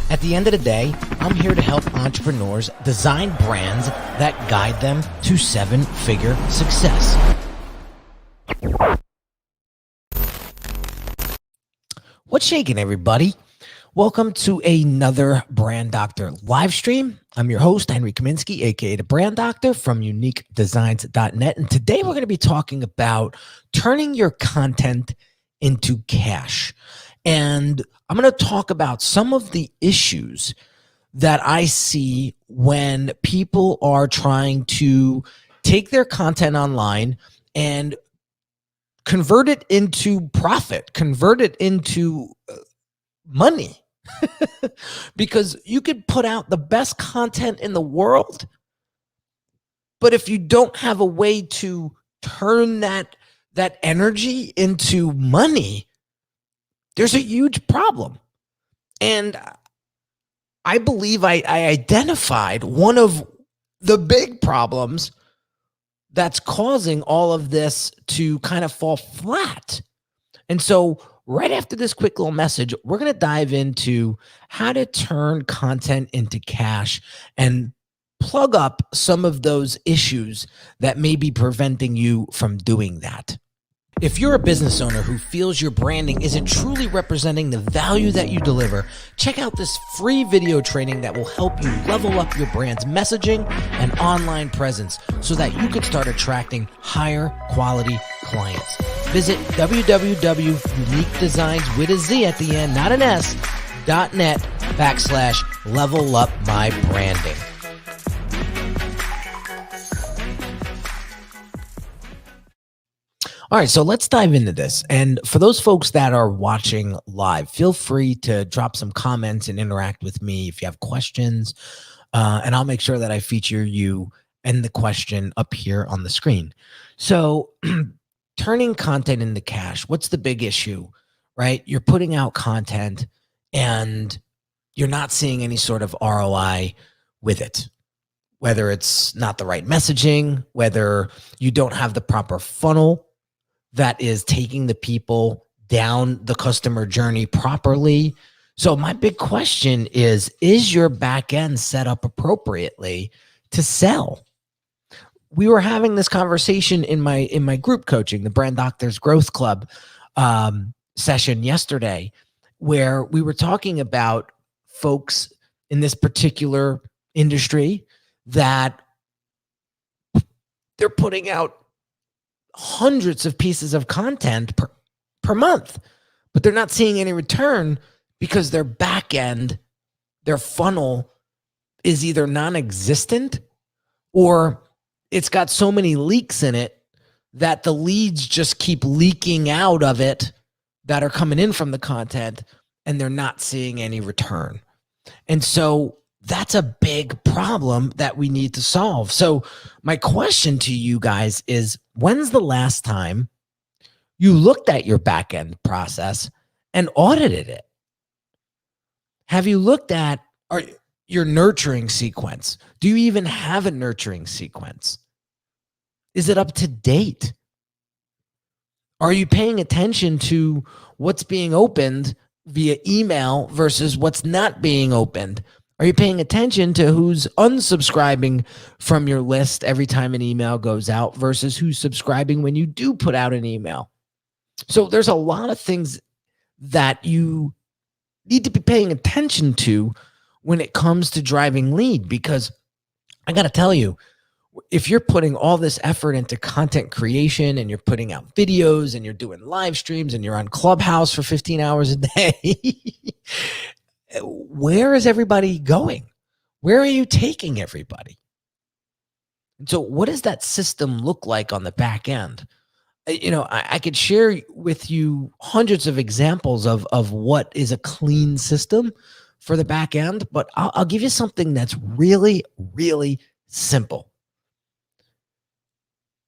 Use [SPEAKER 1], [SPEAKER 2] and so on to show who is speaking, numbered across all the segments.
[SPEAKER 1] At the end of the day, I'm here to help entrepreneurs design brands that guide them to seven-figure success. What's shaking, everybody? Welcome to another Brand Doctor live stream. I'm your host, Henry Kaminski, aka the Brand Doctor from uniquedesignz.net. And today we're going to be talking about turning your content into cash. And I'm going to talk about some of the issues that I see when people are trying to take their content online and convert it into profit, convert it into money. Because you could put out the best content in the world, but if you don't have a way to turn that energy into money, there's a huge problem. And I believe I identified one of the big problems that's causing all of this to kind of fall flat. And so right after this quick little message, we're going to dive into how to turn content into cash and plug up some of those issues that may be preventing you from doing that. If you're a business owner who feels your branding isn't truly representing the value that you deliver, check out this free video training that will help you level up your brand's messaging and online presence so that you can start attracting higher quality clients. Visit www.uniquedesignz with a Z at the end, not an S, .net/level up my branding. All right, so let's dive into this. And for those folks that are watching live, feel free to drop some comments and interact with me if you have questions. And I'll make sure that I feature you and the question up here on the screen. So turning content into cash, what's the big issue, right? You're putting out content and you're not seeing any sort of ROI with it. Whether it's not the right messaging, whether you don't have the proper funnel that is taking the people down the customer journey properly. So my big question is your back end set up appropriately to sell? We were having this conversation in my group coaching, the Brand Doctors Growth Club session yesterday, where we were talking about folks in this particular industry that they're putting out hundreds of pieces of content per month, but they're not seeing any return because their back end, their funnel is either non-existent or it's got so many leaks in it that the leads just keep leaking out of it that are coming in from the content and they're not seeing any return. And so that's a big problem that we need to solve. So my question to you guys is, when's the last time you looked at your back-end process and audited it? Have you looked at your nurturing sequence? Do you even have a nurturing sequence? Is it up to date? Are you paying attention to what's being opened via email versus what's not being opened? Are you paying attention to who's unsubscribing from your list every time an email goes out versus who's subscribing when you do put out an email? So there's a lot of things that you need to be paying attention to when it comes to driving lead, because I got to tell you, if you're putting all this effort into content creation and you're putting out videos and you're doing live streams and you're on Clubhouse for 15 hours a day, where is everybody going? Where are you taking everybody? And so what does that system look like on the back end? You know, I could share with you hundreds of examples of what is a clean system for the back end, but I'll give you something that's really, really simple.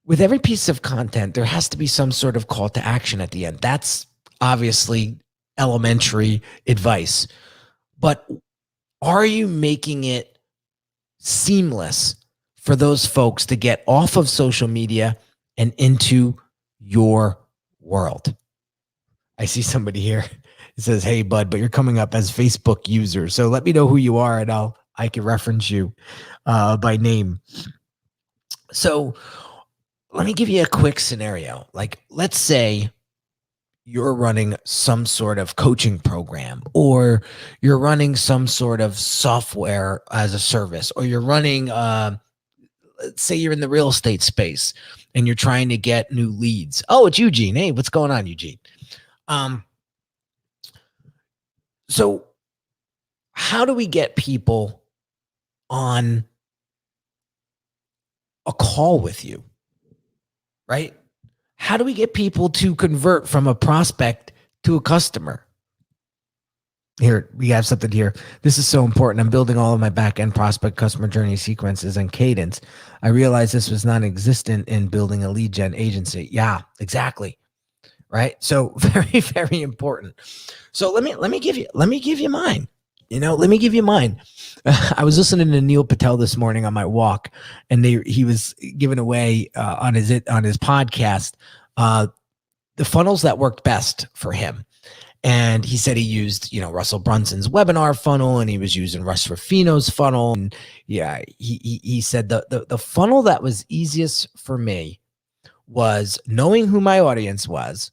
[SPEAKER 1] With every piece of content, there has to be some sort of call to action at the end. That's obviously elementary advice. But are you making it seamless for those folks to get off of social media and into your world? I see somebody here It says, "Hey, bud, but you're coming up as Facebook user. So let me know who you are, and I can reference you by name." So let me give you a quick scenario. Like, let's say you're running some sort of coaching program, or you're running some sort of software as a service, or you're running, let's say you're in the real estate space and you're trying to get new leads. Oh, it's Eugene. Hey, what's going on, Eugene? So how do we get people on a call with you, right? How do we get people to convert from a prospect to a customer? Here, we have something here. This is so important. I'm building all of my back-end prospect customer journey sequences and cadence. I realized this was non-existent in building a lead gen agency. Yeah, exactly. Right. So very, very important. So let me give you mine. Let me give you mine. I was listening to Neil Patel this morning on my walk, and he was giving away on his podcast the funnels that worked best for him. And he said he used, Russell Brunson's webinar funnel, and he was using Russ Ruffino's funnel. And yeah, he said the funnel that was easiest for me was knowing who my audience was,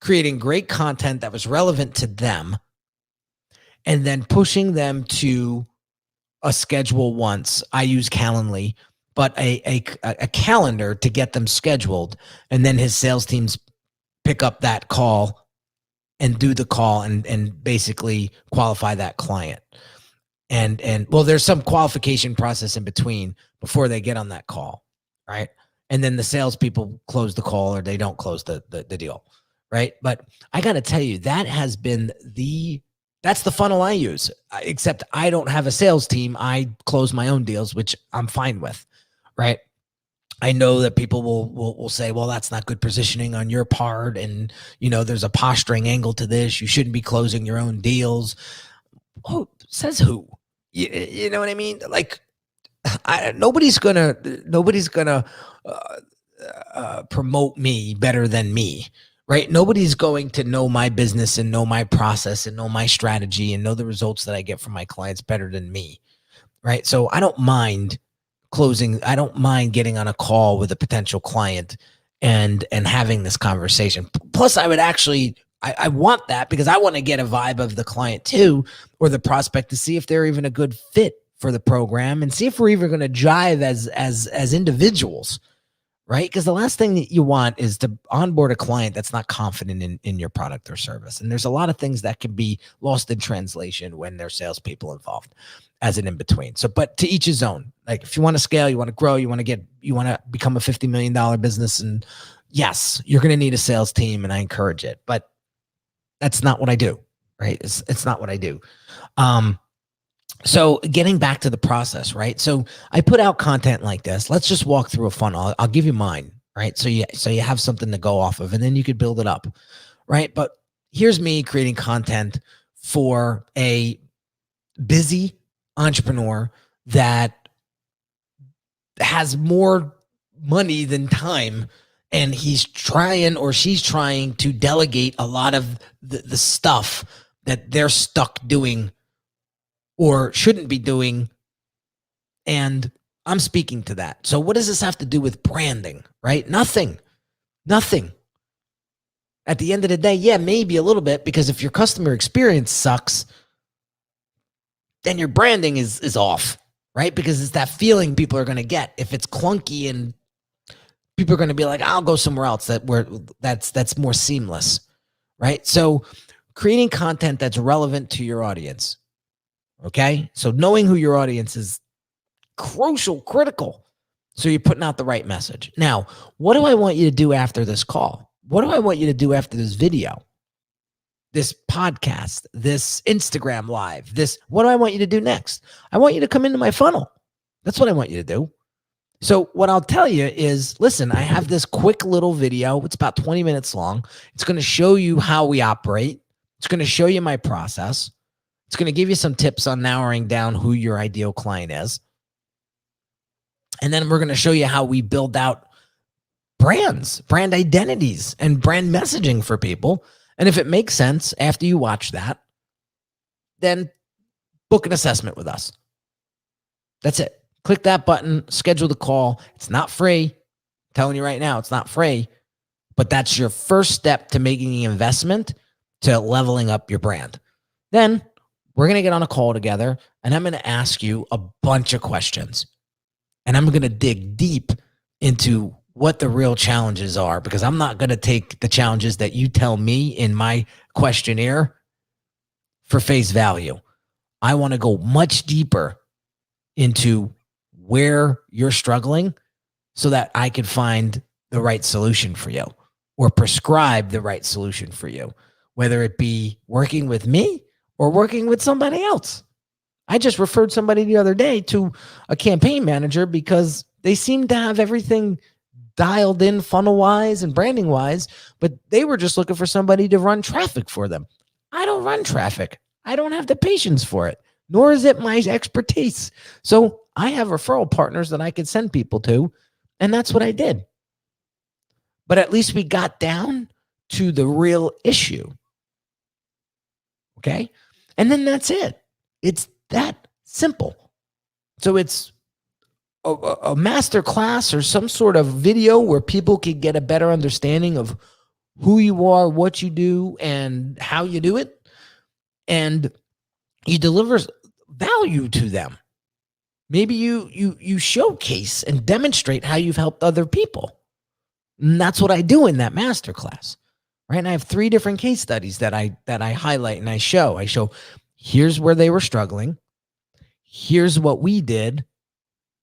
[SPEAKER 1] creating great content that was relevant to them, and then pushing them to a schedule once. I use Calendly, but a calendar to get them scheduled. And then his sales teams pick up that call and do the call and basically qualify that client. And well, there's some qualification process in between before they get on that call, right? And then the salespeople close the call, or they don't close the deal, right? But I got to tell you, that has been that's the funnel I use, except I don't have a sales team. I close my own deals, which I'm fine with, right? I know that people will say, well, that's not good positioning on your part. And, there's a posturing angle to this. You shouldn't be closing your own deals. Oh, says who? You know what I mean? Like, nobody's gonna promote me better than me, right? Nobody's going to know my business and know my process and know my strategy and know the results that I get from my clients better than me, right? So I don't mind closing. I don't mind getting on a call with a potential client and having this conversation. Plus, I would actually, I want that because I want to get a vibe of the client too, or the prospect, to see if they're even a good fit for the program and see if we're even going to jive as individuals, right? Because the last thing that you want is to onboard a client that's not confident in your product or service. And there's a lot of things that can be lost in translation when there's salespeople involved as an in-between. So, but to each his own. Like, if you want to scale, you want to grow, you want to become a $50 million business, and yes, you're going to need a sales team, and I encourage it, but that's not what I do, right? It's not what I do. So getting back to the process, right? So I put out content like this. Let's just walk through a funnel. I'll give you mine, right? So you have something to go off of, and then you could build it up, right? But here's me creating content for a busy entrepreneur that has more money than time, and he's trying, or she's trying, to delegate a lot of the stuff that they're stuck doing or shouldn't be doing. And I'm speaking to that. So what does this have to do with branding, right? Nothing. At the end of the day, yeah, maybe a little bit, because if your customer experience sucks, then your branding is off, right? Because it's that feeling people are going to get. If it's clunky, and people are going to be like, I'll go somewhere else that's more seamless, right? So creating content that's relevant to your audience. Okay. So knowing who your audience is critical. So you're putting out the right message. Now, what do I want you to do after this call? What do I want you to do after this video, this podcast, this Instagram live, what do I want you to do next? I want you to come into my funnel. That's what I want you to do. So what I'll tell you is, listen, I have this quick little video. It's about 20 minutes long. It's going to show you how we operate. It's going to show you my process. It's going to give you some tips on narrowing down who your ideal client is. And then we're going to show you how we build out brands, brand identities, and brand messaging for people. And if it makes sense after you watch that, then book an assessment with us. That's it. Click that button, schedule the call. It's not free. I'm telling you right now, it's not free, but that's your first step to making the investment to leveling up your brand. Then we're going to get on a call together and I'm going to ask you a bunch of questions and I'm going to dig deep into what the real challenges are, because I'm not going to take the challenges that you tell me in my questionnaire for face value. I want to go much deeper into where you're struggling so that I can find the right solution for you or prescribe the right solution for you, whether it be working with me or working with somebody else. I just referred somebody the other day to a campaign manager because they seem to have everything dialed in funnel wise and branding wise, but they were just looking for somebody to run traffic for them. I don't run traffic. I don't have the patience for it, nor is it my expertise. So I have referral partners that I could send people to, and that's what I did. But at least we got down to the real issue. Okay? And then that's it. It's that simple. So it's a master class or some sort of video where people can get a better understanding of who you are, what you do, and how you do it. And you deliver value to them. Maybe you showcase and demonstrate how you've helped other people. And that's what I do in that master class. Right? And I have 3 different case studies that I highlight and I show. Here's where they were struggling. Here's what we did.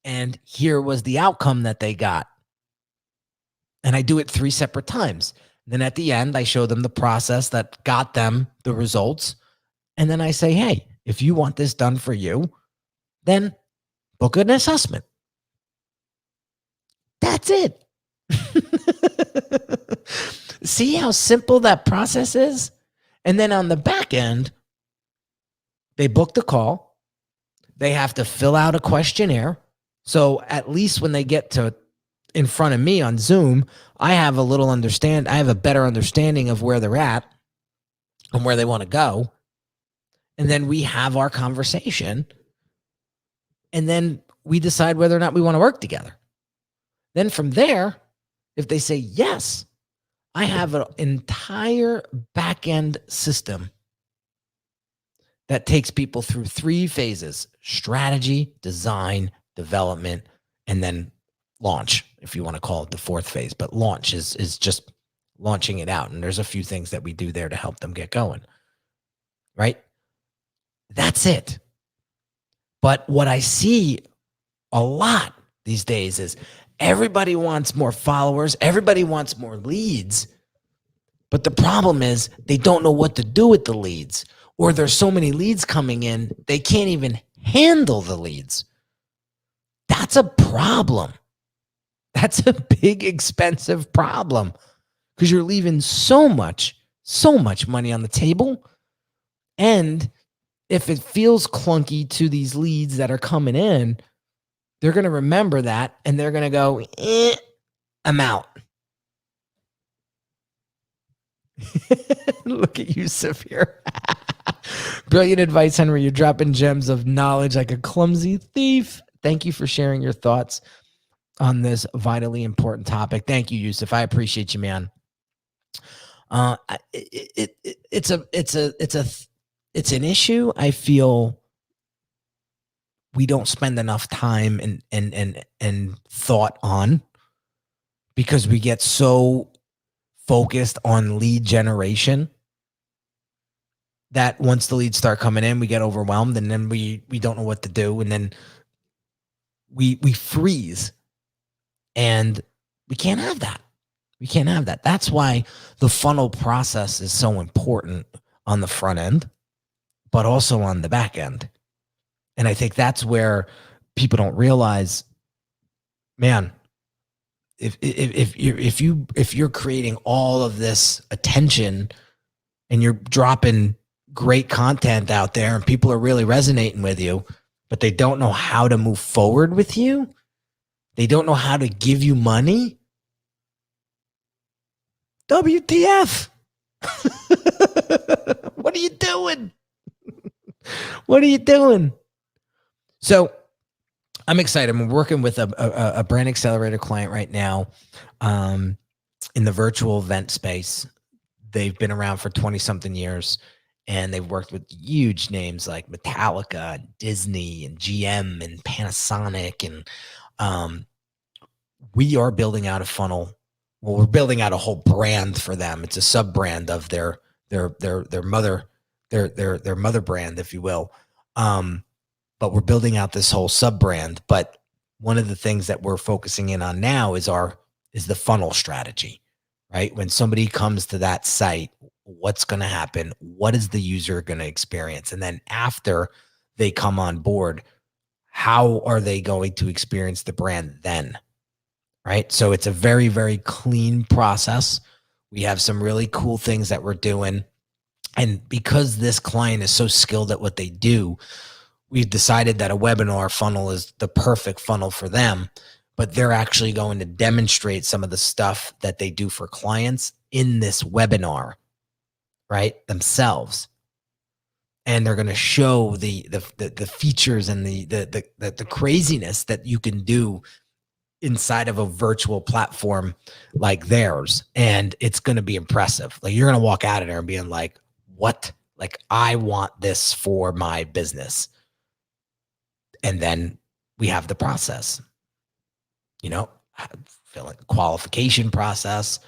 [SPEAKER 1] And here was the outcome that they got. And I do it 3 separate times. Then at the end, I show them the process that got them the results. And then I say, hey, if you want this done for you, then book an assessment. That's it. See how simple that process is? And then on the back end, they book the call. They have to fill out a questionnaire. So at least when they get to in front of me on Zoom, I have a better understanding of where they're at and where they want to go. And then we have our conversation. And then we decide whether or not we want to work together. Then from there, if they say yes, I have an entire back-end system that takes people through 3 phases: strategy, design, development, and then launch, if you want to call it the 4th phase. But launch is just launching it out. And there's a few things that we do there to help them get going. Right? That's it. But what I see a lot these days is everybody wants more followers. Everybody wants more leads. But the problem is they don't know what to do with the leads, or there's so many leads coming in, they can't even handle the leads. That's a problem. That's a big, expensive problem because you're leaving so much money on the table. And if it feels clunky to these leads that are coming in, they're going to remember that and they're going to go, I'm out. Look at Yusuf here. Brilliant advice, Henry. You're dropping gems of knowledge like a clumsy thief. Thank you for sharing your thoughts on this vitally important topic. Thank you, Yusuf. I appreciate you, man. It's an issue I feel we don't spend enough time and thought on because we get so focused on lead generation that once the leads start coming in, we get overwhelmed and then we don't know what to do. And then we freeze, and we can't have that. We can't have that. That's why the funnel process is so important on the front end, but also on the back end. And I think that's where people don't realize, man, if you're creating all of this attention and you're dropping great content out there and people are really resonating with you, but they don't know how to move forward with you, they don't know how to give you money, WTF? What are you doing? What are you doing? So I'm excited. I'm working with a brand accelerator client right now in the virtual event space. They've been around for 20 something years, and they've worked with huge names like Metallica, Disney, and GM, and Panasonic. And we are building out a funnel. Well, we're building out a whole brand for them. It's a sub brand of their mother, their mother brand, if you will. But we're building out this whole sub brand. But one of the things that we're focusing in on now is the funnel strategy, right? When somebody comes to that site, what's going to happen? What is the user going to experience? And then after they come on board, how are they going to experience the brand then? Right? So it's a very, very clean process. We have some really cool things that we're doing. And because this client is so skilled at what they do, we've decided that a webinar funnel is the perfect funnel for them, but they're actually going to demonstrate some of the stuff that they do for clients in this webinar, right? Themselves. And they're going to show the features and the craziness that you can do inside of a virtual platform like theirs. And it's going to be impressive. Like, you're going to walk out of there and being like, what? Like, I want this for my business. And then we have the process, filling qualification process,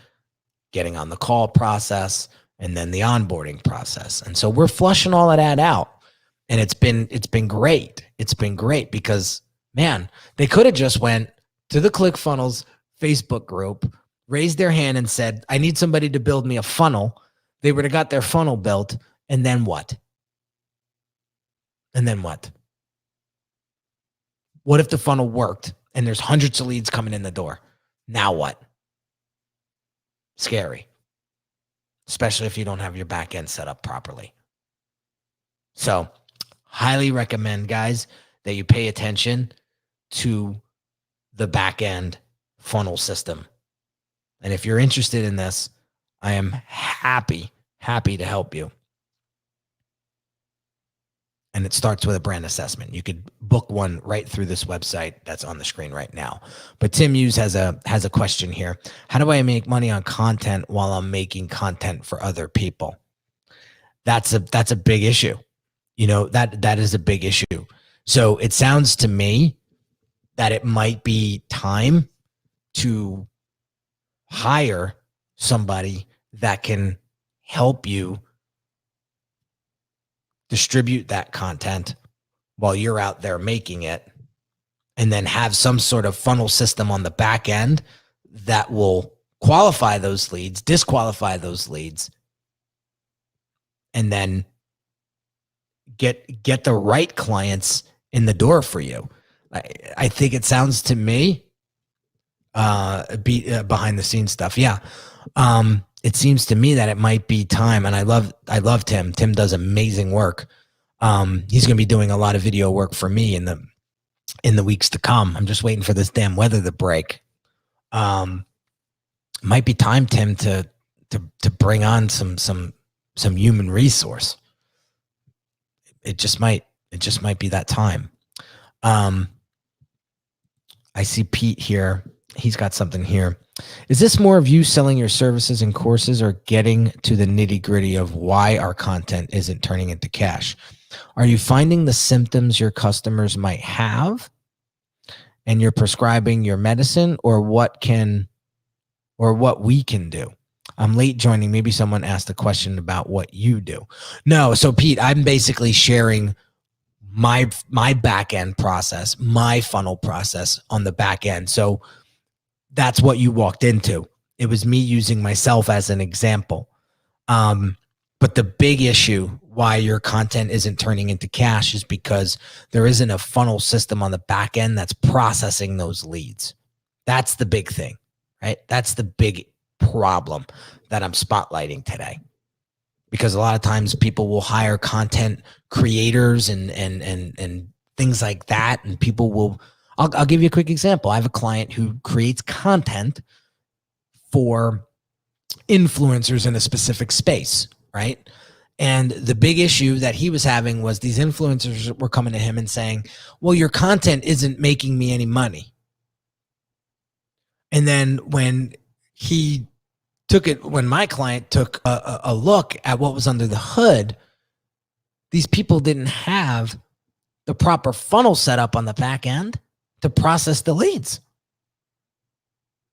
[SPEAKER 1] getting on the call process, and then the onboarding process. And so we're flushing all of that out. And it's been great. It's been great because, man, they could have just went to the ClickFunnels Facebook group, raised their hand and said, I need somebody to build me a funnel. They would have got their funnel built. And then what? And then what? What if the funnel worked and there's hundreds of leads coming in the door? Now what? Scary. Especially if you don't have your back end set up properly. So highly recommend, guys, that you pay attention to the back end funnel system. And if you're interested in this, I am happy to help you. And it starts with a brand assessment. You could book one right through this website that's on the screen right now. But Tim Hughes has a question here. How do I make money on content while I'm making content for other people? That's a big issue. That is a big issue. So it sounds to me that it might be time to hire somebody that can help you distribute that content while you're out there making it, and then have some sort of funnel system on the back end that will qualify those leads, disqualify those leads, and then get the right clients in the door for you. I think it sounds to me behind the scenes stuff. Yeah. It seems to me that it might be time. And I love Tim. Tim does amazing work. He's going to be doing a lot of video work for me in the weeks to come. I'm just waiting for this damn weather to break. Might be time, Tim, to bring on some human resource. It just might be that time. I see Pete here. He's got something here. Is this more of you selling your services and courses, or getting to the nitty gritty of why our content isn't turning into cash? Are you finding the symptoms your customers might have and you're prescribing your medicine, or what we can do? I'm late joining. Maybe someone asked a question about what you do. No. So Pete, I'm basically sharing my back end process, my funnel process on the back end. So that's what you walked into. It was me using myself as an example. But the big issue why your content isn't turning into cash is because there isn't a funnel system on the back end that's processing those leads. That's the big thing, right? That's the big problem that I'm spotlighting today. Because a lot of times people will hire content creators and things like that. And people will, I'll give you a quick example. I have a client who creates content for influencers in a specific space, right? And the big issue that he was having was these influencers were coming to him and saying, well, your content isn't making me any money. And then when my client took a look at what was under the hood, these people didn't have the proper funnel set up on the back end to process the leads.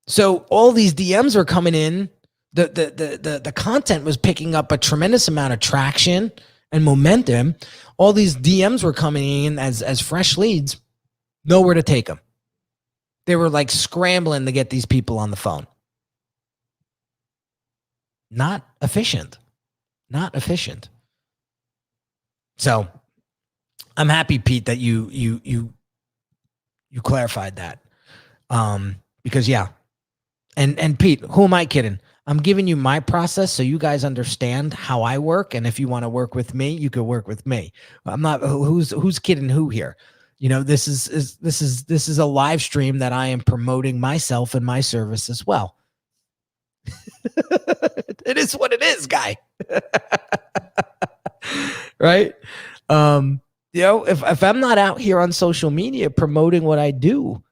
[SPEAKER 1] So all these DMs were coming in. The content was picking up a tremendous amount of traction and momentum. All these DMs were coming in as fresh leads, nowhere to take them. They were like scrambling to get these people on the phone. Not efficient. Not efficient. So I'm happy, Pete, that you clarified that. Because yeah. And Pete, who am I kidding? I'm giving you my process so you guys understand how I work. And if you want to work with me, you could work with me. I'm not who's kidding who here. You know, this is a live stream that I am promoting myself and my service as well. It is what it is, guy. Right? You know, if I'm not out here on social media promoting what I do,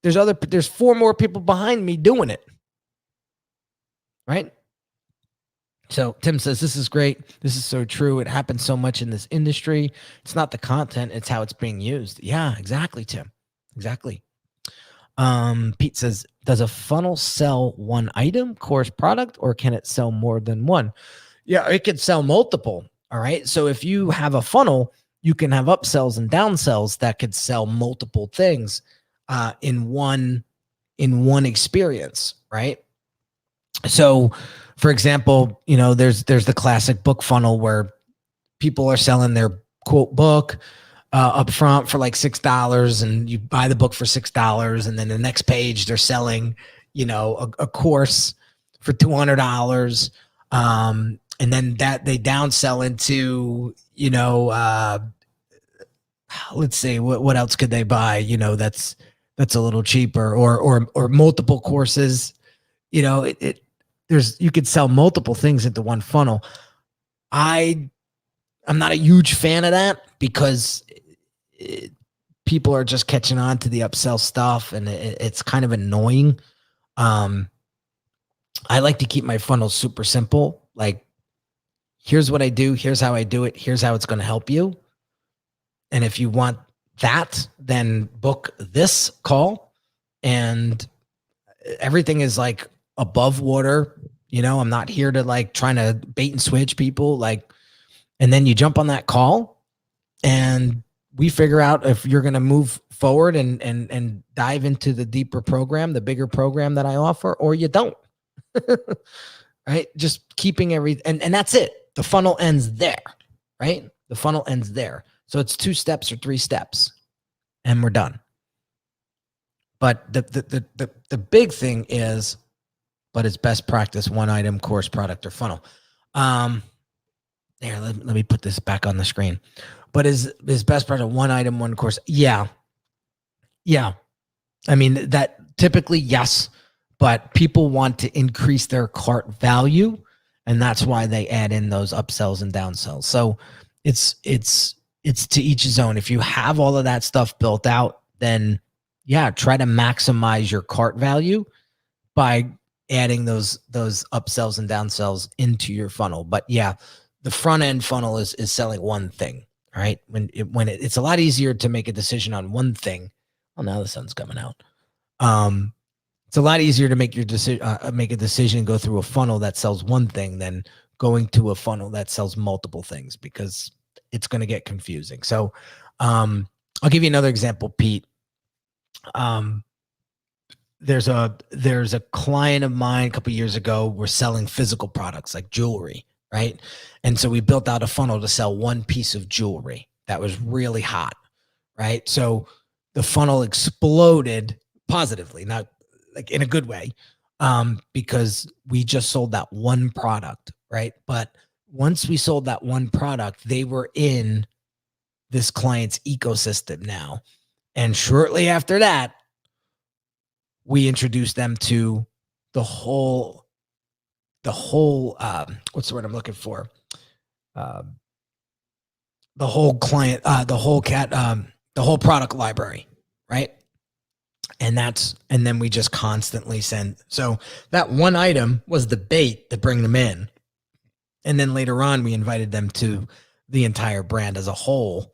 [SPEAKER 1] there's 4 more people behind me doing it. Right? So Tim says, this is great. This is so true. It happens so much in this industry. It's not the content, it's how it's being used. Yeah, exactly, Tim. Exactly. Pete says, does a funnel sell one item, course, product, or can it sell more than one? Yeah, it could sell multiple. All right. So if you have a funnel, you can have upsells and downsells that could sell multiple things in one experience, right? So, for example, you know, there's the classic book funnel where people are selling their quote book up front for like $6, and you buy the book for $6, and then the next page they're selling, you know, a course for $200, and then that they downsell into, you know, let's see, what else could they buy? You know, that's a little cheaper, or multiple courses. You know, you could sell multiple things into one funnel. I'm not a huge fan of that because people are just catching on to the upsell stuff, and it's kind of annoying. I like to keep my funnels super simple. Like, here's what I do. Here's how I do it. Here's how it's going to help you. And if you want that, then book this call, and everything is like above water. You know, I'm not here to like trying to bait and switch people. Like, and then you jump on that call and we figure out if you're going to move forward and dive into the deeper program, the bigger program that I offer, or you don't. Right? Just keeping and that's it. The funnel ends there, right? The funnel ends there. So it's 2 steps or 3 steps and we're done. But the big thing is, but it's best practice, one item, course, product, or funnel. There, let me put this back on the screen. But is best practice one item, one course? Yeah. Yeah. I mean, that typically, yes, but people want to increase their cart value, and that's why they add in those upsells and downsells. So it's to each his own. If you have all of that stuff built out, then yeah, try to maximize your cart value by adding those upsells and downsells into your funnel. But yeah, the front end funnel is selling one thing, right? It's a lot easier to make a decision on one thing. Oh, now the sun's coming out. It's a lot easier to make a decision, go through a funnel that sells one thing than going to a funnel that sells multiple things, because it's going to get confusing. So I'll give you another example, Pete. There's a client of mine a couple of years ago. We're selling physical products like jewelry, right? And so we built out a funnel to sell one piece of jewelry that was really hot, right? So the funnel exploded positively, not like in a good way, because we just sold that one product, right? But once we sold that one product, they were in this client's ecosystem now. And shortly after that, we introduced them to the whole what's the word I'm looking for? Um, the whole client, the whole product library, right? And then we just constantly send. So that one item was the bait to bring them in. And then later on, we invited them to the entire brand as a whole,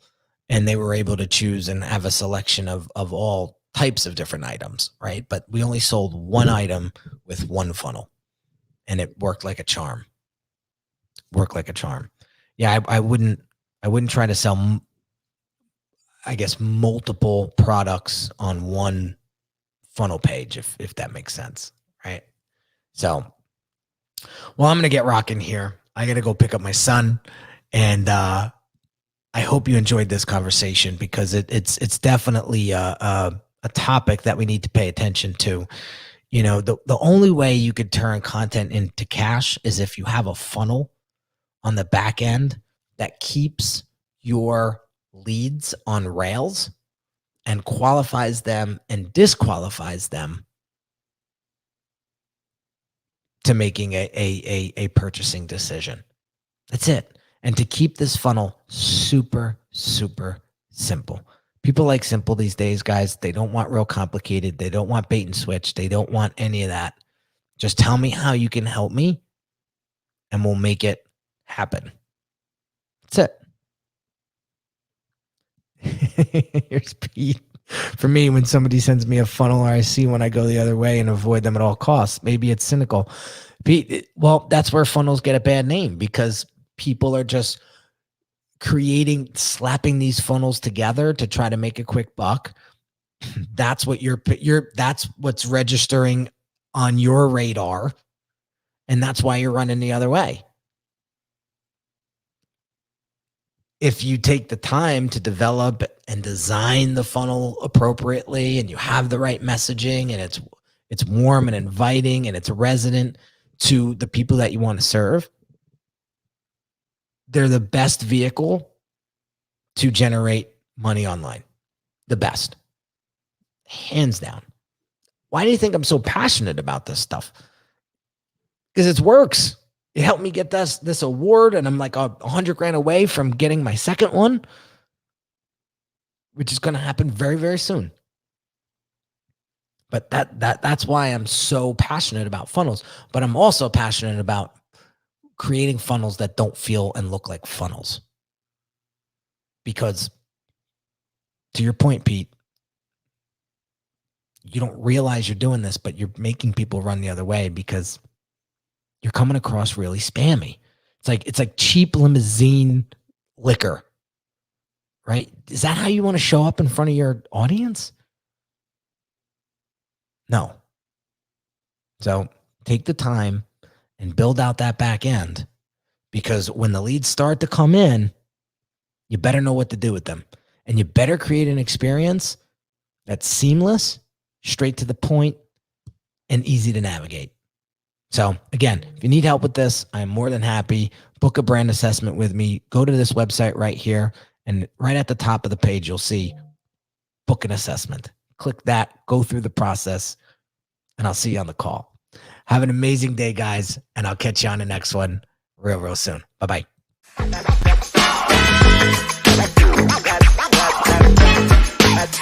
[SPEAKER 1] and they were able to choose and have a selection of all types of different items, right? But we only sold one item with one funnel, and it worked like a charm. Yeah, I wouldn't try to sell, I guess, multiple products on one funnel page, if that makes sense, right? So, well, I'm gonna get rocking here. I gotta go pick up my son, and I hope you enjoyed this conversation, because it's definitely a topic that we need to pay attention to. You know, the only way you could turn content into cash is if you have a funnel on the back end that keeps your leads on rails and qualifies them and disqualifies them to making a purchasing decision. That's it. And to keep this funnel super, super simple. People like simple these days, guys. They don't want real complicated. They don't want bait and switch. They don't want any of that. Just tell me how you can help me, and we'll make it happen. That's it. Here's Pete. For me, when somebody sends me a funnel, or I see when I go the other way and avoid them at all costs, maybe it's cynical. Pete, well, that's where funnels get a bad name, because people are just slapping these funnels together to try to make a quick buck. That's what that's what's registering on your radar. And that's why you're running the other way. If you take the time to develop and design the funnel appropriately, and you have the right messaging, and it's warm and inviting, and it's resonant to the people that you want to serve, they're the best vehicle to generate money online. The best. Hands down. Why do you think I'm so passionate about this stuff? Because it works. It helped me get this award, and I'm like $100,000 away from getting my second one, which is going to happen very, very soon. But that's why I'm so passionate about funnels. But I'm also passionate about creating funnels that don't feel and look like funnels. Because, to your point, Pete, you don't realize you're doing this, but you're making people run the other way, because you're coming across really spammy. It's like cheap limousine liquor, right? Is that how you want to show up in front of your audience? No. So take the time and build out that back end, because when the leads start to come in, you better know what to do with them. And you better create an experience that's seamless, straight to the point, and easy to navigate. So again, if you need help with this, I'm more than happy. Book a brand assessment with me. Go to this website right here, and right at the top of the page, you'll see book an assessment. Click that, go through the process, and I'll see you on the call. Have an amazing day, guys, and I'll catch you on the next one real, real soon. Bye-bye.
[SPEAKER 2] That's